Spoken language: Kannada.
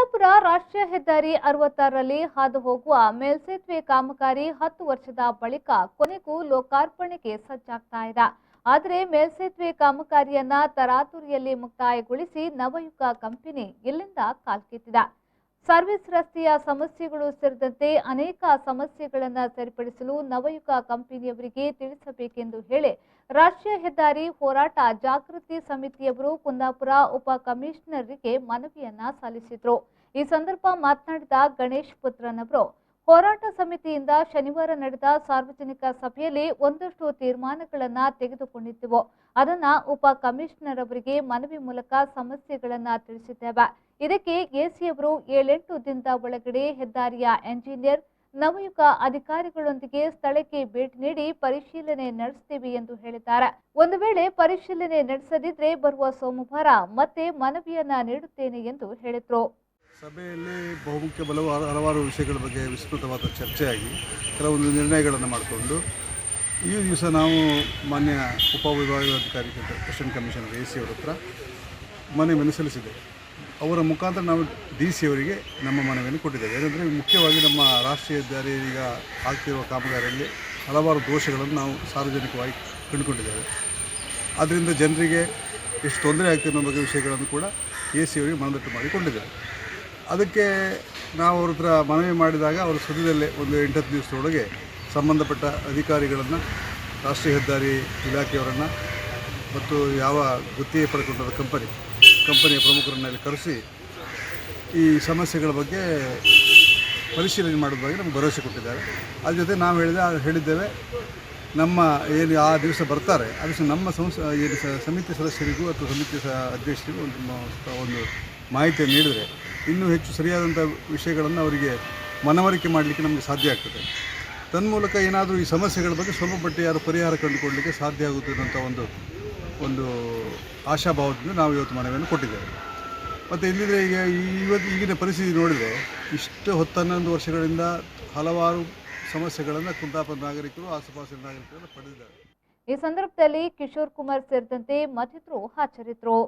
ಕುಂದಾಪುರ ರಾಷ್ಟ್ರೀಯ ಹೆದ್ದಾರಿ 66ರಲ್ಲಿ ಹಾದು ಹೋಗುವ ಮೇಲ್ಸೇತುವೆ ಕಾಮಗಾರಿ 10 ವರ್ಷದ ಬಳಿಕ ಕೊನೆಗೂ ಲೋಕಾರ್ಪಣೆಗೆ ಸಜ್ಜಾಗ್ತಾ ಇದೆ. ಆದರೆ ಮೇಲ್ಸೇತುವೆ ಕಾಮಗಾರಿಯನ್ನ ತರಾತುರಿಯಲ್ಲಿ ಮುಕ್ತಾಯಗೊಳಿಸಿ ನವಯುಗ ಕಂಪನಿ ಇಲ್ಲಿಂದ ಕಾಲ್ಕಿತ್ತಿದೆ. ಸರ್ವಿಸ್ ರಸ್ತೆಯ ಸಮಸ್ಯೆಗಳು ಸೇರಿದಂತೆ ಅನೇಕ ಸಮಸ್ಯೆಗಳನ್ನು ಸರಿಪಡಿಸಲು ನವಯುಗ ಕಂಪನಿಯವರಿಗೆ ತಿಳಿಸಬೇಕೆಂದು ಹೇಳಿ ರಾಷ್ಟ್ರೀಯ ಹೆದ್ದಾರಿ ಹೋರಾಟ ಜಾಗೃತಿ ಸಮಿತಿಯವರು ಕುಂದಾಪುರ ಉಪ ಕಮಿಷನರ್ಗೆ ಮನವಿಯನ್ನ ಸಲ್ಲಿಸಿದರು. ಈ ಸಂದರ್ಭ ಮಾತನಾಡಿದ ಗಣೇಶ್ ಪುತ್ರನವರು, ಹೋರಾಟ ಸಮಿತಿಯಿಂದ ಶನಿವಾರ ನಡೆದ ಸಾರ್ವಜನಿಕ ಸಭೆಯಲ್ಲಿ ಒಂದಷ್ಟು ತೀರ್ಮಾನಗಳನ್ನು ತೆಗೆದುಕೊಂಡಿದ್ದೆವು. ಅದನ್ನ ಉಪ ಕಮಿಷನರ್ ಅವರಿಗೆ ಮನವಿ ಮೂಲಕ ಸಮಸ್ಯೆಗಳನ್ನು ತಿಳಿಸಿದ್ದೇವೆ. ಇದಕ್ಕೆ ಎಸಿಯವರು 7-8 ದಿನದ ಒಳಗಡೆ ಹೆದ್ದಾರಿಯ ಎಂಜಿನಿಯರ್, ನವಯುಗ ಅಧಿಕಾರಿಗಳೊಂದಿಗೆ ಸ್ಥಳಕ್ಕೆ ಭೇಟಿ ನೀಡಿ ಪರಿಶೀಲನೆ ನಡೆಸುತ್ತೇವೆ ಎಂದು ಹೇಳಿದ್ದಾರೆ. ಒಂದು ವೇಳೆ ಪರಿಶೀಲನೆ ನಡೆಸದಿದ್ರೆ ಬರುವ ಸೋಮವಾರ ಮತ್ತೆ ಮನವಿಯನ್ನ ನೀಡುತ್ತೇನೆ ಎಂದು ಹೇಳಿದರು. ಸಭೆಯಲ್ಲಿ ಬಹುಮುಖ್ಯ ಹಲವಾರು ವಿಷಯಗಳ ಬಗ್ಗೆ ವಿಸ್ತೃತವಾದ ಚರ್ಚೆಯಾಗಿ ಕೆಲವೊಂದು ನಿರ್ಣಯಗಳನ್ನು ಮಾಡಿಕೊಂಡು ಈ ದಿವಸ ನಾವು ಮಾನ್ಯ ಉಪವಿಭಾಗಾಧಿಕಾರಿ ಕ್ವೆಶ್ಚನ್ ಕಮಿಷನರ್ ಎಸಿ ಅವರ ಹತ್ರ ಮನವಿಯನ್ನು ಸಲ್ಲಿಸಿದ್ದೇವೆ. ಅವರ ಮುಖಾಂತರ ನಾವು DC ಅವರಿಗೆ ನಮ್ಮ ಮನವಿಯನ್ನು ಕೊಟ್ಟಿದ್ದೇವೆ. ಏನಂದರೆ ಮುಖ್ಯವಾಗಿ ನಮ್ಮ ರಾಷ್ಟ್ರೀಯ ಹೆದ್ದಾರಿ ಈಗ ಆಗ್ತಿರುವ ಕಾಮಗಾರಿಯಲ್ಲಿ ಹಲವಾರು ದೋಷಗಳನ್ನು ನಾವು ಸಾರ್ವಜನಿಕವಾಗಿ ಕಂಡುಕೊಂಡಿದ್ದೇವೆ. ಆದ್ದರಿಂದ ಜನರಿಗೆ ಎಷ್ಟು ತೊಂದರೆ ಆಗ್ತಿರೋ ಬಗ್ಗೆ ವಿಷಯಗಳನ್ನು ಕೂಡ AC ಅವರಿಗೆ ಮನದಟ್ಟು ಮಾಡಿಕೊಂಡಿದ್ದೇವೆ. ಅದಕ್ಕೆ ನಾವು ಅವ್ರ ಹತ್ರ ಮನವಿ ಮಾಡಿದಾಗ ಅವರು ಸದ್ಯದಲ್ಲೇ ಒಂದು 8-10 ದಿವಸದೊಳಗೆ ಸಂಬಂಧಪಟ್ಟ ಅಧಿಕಾರಿಗಳನ್ನು, ರಾಷ್ಟ್ರೀಯ ಹೆದ್ದಾರಿ ಇಲಾಖೆಯವರನ್ನು ಮತ್ತು ಯಾವ ಗುತ್ತಿಗೆ ಪಡ್ಕೊಂಡ ಕಂಪನಿಯ ಪ್ರಮುಖರನ್ನೆಲ್ಲ ಕರೆಸಿ ಈ ಸಮಸ್ಯೆಗಳ ಬಗ್ಗೆ ಪರಿಶೀಲನೆ ಮಾಡೋದ್ರ ಬಗ್ಗೆ ನಮಗೆ ಭರವಸೆ ಕೊಟ್ಟಿದ್ದಾರೆ. ಅದ್ರ ಜೊತೆ ನಾವು ಹೇಳಿದ್ದೇವೆ, ನಮ್ಮ ಏನು ಆ ದಿವಸ ಬರ್ತಾರೆ ಆ ದಿವಸ ನಮ್ಮ ಸಮಿತಿ ಸದಸ್ಯರಿಗೂ ಅಥವಾ ಸಮಿತಿ ಅಧ್ಯಕ್ಷರಿಗೂ ಒಂದು ಮಾಹಿತಿಯನ್ನು ನೀಡಿದರೆ ಇನ್ನೂ ಹೆಚ್ಚು ಸರಿಯಾದಂಥ ವಿಷಯಗಳನ್ನು ಅವರಿಗೆ ಮನವರಿಕೆ ಮಾಡಲಿಕ್ಕೆ ನಮಗೆ ಸಾಧ್ಯ ಆಗ್ತದೆ. ತನ್ಮೂಲಕ ಏನಾದರೂ ಈ ಸಮಸ್ಯೆಗಳ ಬಗ್ಗೆ ಸ್ವಲ್ಪ ಮಟ್ಟಿಗೆ ಯಾರು ಪರಿಹಾರ ಕಂಡುಕೊಳ್ಳಲಿಕ್ಕೆ ಸಾಧ್ಯ ಆಗುತ್ತೆ ಅನ್ನೋಂಥ ಒಂದು ಆಶಾಭಾವದಿಂದ ನಾವು ಇವತ್ತು ಮನವಿಯನ್ನು ಕೊಟ್ಟಿದ್ದೇವೆ. ಮತ್ತು ಇಲ್ಲಿದ್ರೆ ಈಗಿನ ಪರಿಸ್ಥಿತಿ ನೋಡಿದರೆ ಇಷ್ಟು 10-11 ವರ್ಷಗಳಿಂದ ಹಲವಾರು ಸಮಸ್ಯೆಗಳನ್ನು ಕುಂದಾಪುರ ನಾಗರಿಕರು, ಆಸುಪಾಸಿನ ನಾಗರಿಕರು ಪಡೆದಿದ್ದಾರೆ. ಈ ಸಂದರ್ಭದಲ್ಲಿ ಕಿಶೋರ್ ಕುಮಾರ್ ಸೇರಿದಂತೆ ಮತ್ತಿತರರು ಹಾಜರಿದ್ದರು.